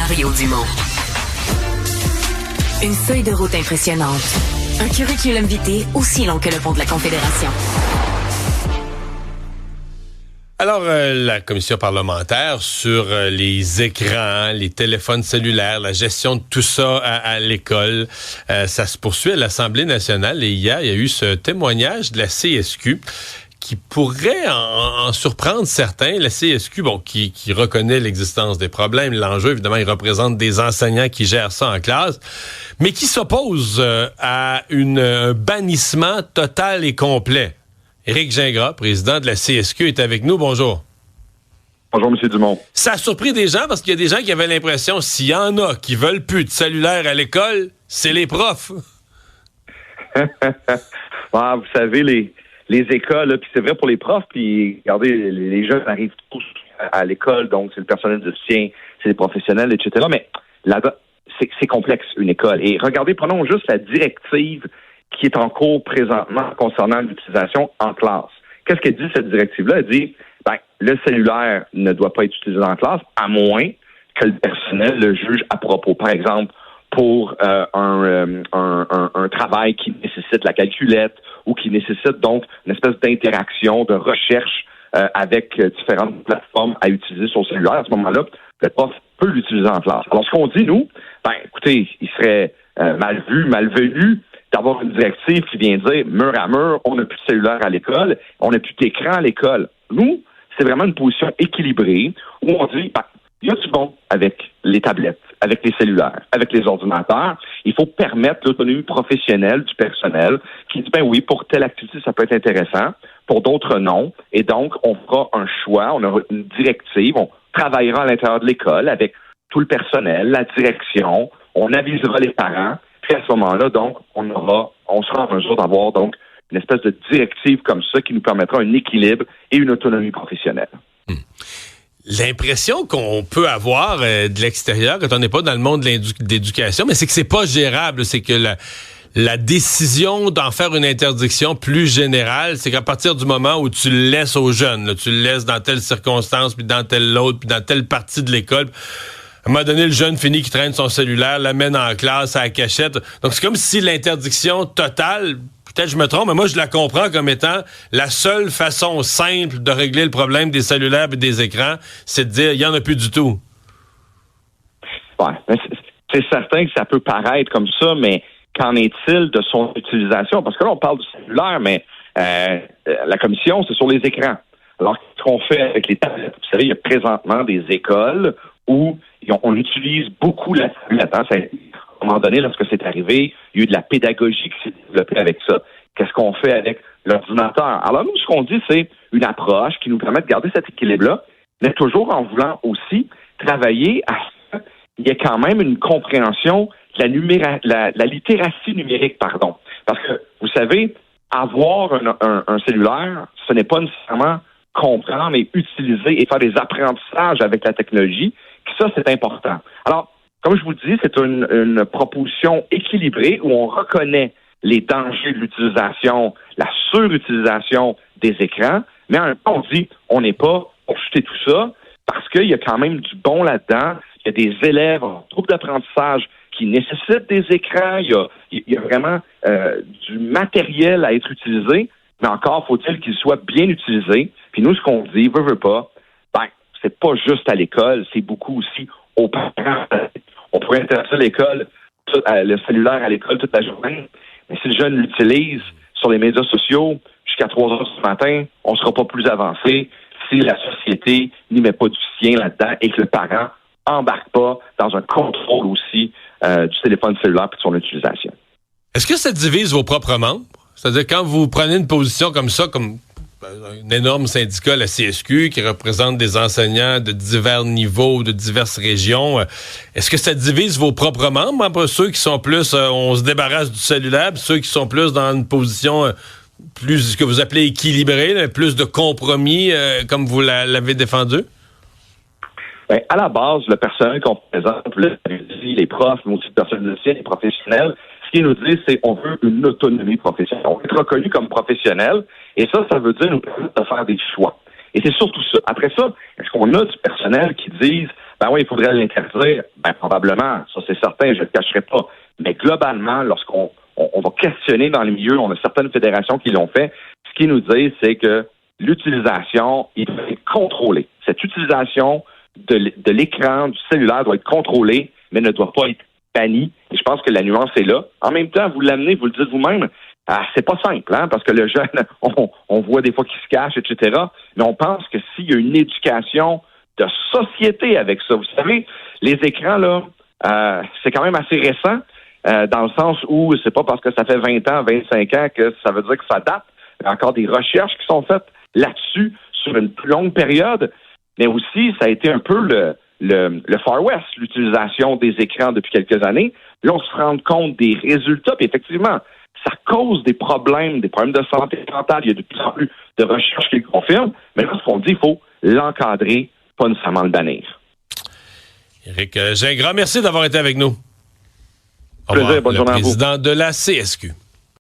Mario Dumont. Une feuille de route impressionnante. Un curriculum vitae aussi long que le pont de la Confédération. Alors, la commission parlementaire sur les écrans, les téléphones cellulaires, la gestion de tout ça à l'école, ça se poursuit à l'Assemblée nationale. Et hier, il y a eu ce témoignage de la CSQ qui pourrait en surprendre certains. La CSQ, qui reconnaît l'existence des problèmes. L'enjeu, évidemment, il représente des enseignants qui gèrent ça en classe, mais qui s'oppose à un bannissement total et complet. Éric Gingras, président de la CSQ, est avec nous. Bonjour. Bonjour, M. Dumont. Ça a surpris des gens parce qu'il y a des gens qui avaient l'impression, s'il y en a qui veulent plus de cellulaire à l'école, c'est les profs. Vous savez, les écoles, puis c'est vrai pour les profs, puis regardez, les jeunes arrivent tous à l'école, donc c'est le personnel de soutien, c'est les professionnels, etc. Mais là-bas, c'est complexe, une école. Et regardez, prenons juste la directive qui est en cours présentement concernant l'utilisation en classe. Qu'est-ce qu'elle dit, cette directive-là? Elle dit, le cellulaire ne doit pas être utilisé en classe, à moins que le personnel le juge à propos. Par exemple, pour un travail qui nécessite la calculette ou qui nécessite donc une espèce d'interaction, de recherche avec différentes plateformes à utiliser sur le cellulaire. À ce moment-là, le prof peut l'utiliser en classe. Alors, ce qu'on dit, nous, écoutez, il serait malvenu d'avoir une directive qui vient dire mur à mur, on n'a plus de cellulaire à l'école, on n'a plus d'écran à l'école. Nous, c'est vraiment une position équilibrée où on dit il y a du bon avec les tablettes, avec les cellulaires, avec les ordinateurs. Il faut permettre l'autonomie professionnelle du personnel qui dit oui, pour telle activité, ça peut être intéressant, pour d'autres non. Et donc, on fera un choix, on aura une directive, on travaillera à l'intérieur de l'école avec tout le personnel, la direction, on avisera les parents. Puis à ce moment-là, donc, on sera en mesure d'avoir donc une espèce de directive comme ça qui nous permettra un équilibre et une autonomie professionnelle. L'impression qu'on peut avoir de l'extérieur quand on n'est pas dans le monde de l'éducation, mais c'est que c'est pas gérable. C'est que la décision d'en faire une interdiction plus générale, c'est qu'à partir du moment où tu le laisses aux jeunes, là, tu le laisses dans telle circonstance, puis dans telle autre, puis dans telle partie de l'école, à un moment donné, le jeune finit qui traîne son cellulaire, l'amène en classe à la cachette. Donc, c'est comme si l'interdiction totale, peut-être je me trompe, mais moi, je la comprends comme étant la seule façon simple de régler le problème des cellulaires et des écrans, c'est de dire, il n'y en a plus du tout. Ouais, c'est certain que ça peut paraître comme ça, mais qu'en est-il de son utilisation? Parce que là, on parle du cellulaire, mais la commission, c'est sur les écrans. Alors, ce qu'on fait avec les tablettes? Vous savez, il y a présentement des écoles où on utilise beaucoup la tablette. À un moment donné, lorsque c'est arrivé, il y a eu de la pédagogie qui s'est développée avec ça. Qu'est-ce qu'on fait avec l'ordinateur? Alors nous, ce qu'on dit, c'est une approche qui nous permet de garder cet équilibre-là, mais toujours en voulant aussi travailler à ce qu'il y ait quand même une compréhension de la littératie numérique, pardon. Parce que, vous savez, avoir un cellulaire, ce n'est pas nécessairement comprendre et utiliser et faire des apprentissages avec la technologie. Ça, c'est important. Alors, comme je vous dis, c'est une proposition équilibrée où on reconnaît les dangers de l'utilisation, la surutilisation des écrans, mais en même temps, on dit on n'est pas pour jeter tout ça parce qu'il y a quand même du bon là-dedans. Il y a des élèves en trouble d'apprentissage qui nécessitent des écrans. Il y a vraiment du matériel à être utilisé, mais encore faut-il qu'il soit bien utilisé. Puis nous, ce qu'on dit, veut pas, c'est pas juste à l'école, c'est beaucoup aussi aux parents. On pourrait interdire l'école, le cellulaire à l'école toute la journée, mais si le jeune l'utilise sur les médias sociaux jusqu'à 3 heures du matin, on ne sera pas plus avancé si la société n'y met pas du sien là-dedans et que le parent embarque pas dans un contrôle aussi du téléphone cellulaire et de son utilisation. Est-ce que ça divise vos propres membres? C'est-à-dire, quand vous prenez une position comme ça, comme un énorme syndicat, la CSQ, qui représente des enseignants de divers niveaux, de diverses régions, est-ce que ça divise vos propres membres? Ceux qui sont plus, on se débarrasse du cellulaire, puis ceux qui sont plus dans une position plus, ce que vous appelez équilibrée, là, plus de compromis, comme vous l'avez défendu? Bien, à la base, le personnel qu'on présente, les profs, mais aussi le personnel de les professionnels, ce qu'ils nous disent, c'est qu'on veut une autonomie professionnelle. On veut être reconnu comme professionnel, et ça veut dire nous permettre de faire des choix. Et c'est surtout ça. Après ça, est-ce qu'on a du personnel qui disent ben oui, il faudrait l'interdire. Ben probablement, ça c'est certain, je ne le cacherai pas. Mais globalement, lorsqu'on va questionner dans les milieux, on a certaines fédérations qui l'ont fait, ce qu'ils nous disent, c'est que l'utilisation, il doit être contrôlée. Cette utilisation de l'écran, du cellulaire doit être contrôlée, mais ne doit pas être bannie. Et je pense que la nuance est là. En même temps, vous l'amenez, vous le dites vous-même, c'est pas simple, hein, parce que le jeune, on voit des fois qu'il se cache, etc. Mais on pense que s'il y a une éducation de société avec ça, vous savez, les écrans, là, c'est quand même assez récent, dans le sens où c'est pas parce que ça fait 20 ans, 25 ans que ça veut dire que ça date. Il y a encore des recherches qui sont faites là-dessus sur une plus longue période, mais aussi, ça a été un peu le Far West, l'utilisation des écrans depuis quelques années. Là, on se rend compte des résultats, puis effectivement, ça cause des problèmes de santé mentale. Il y a de plus en plus de recherches qui le confirment, mais là, ce qu'on dit, il faut l'encadrer, pas nécessairement le bannir. Éric Gingras, merci d'avoir été avec nous. Plaisir, bonne journée à vous. Président de la CSQ.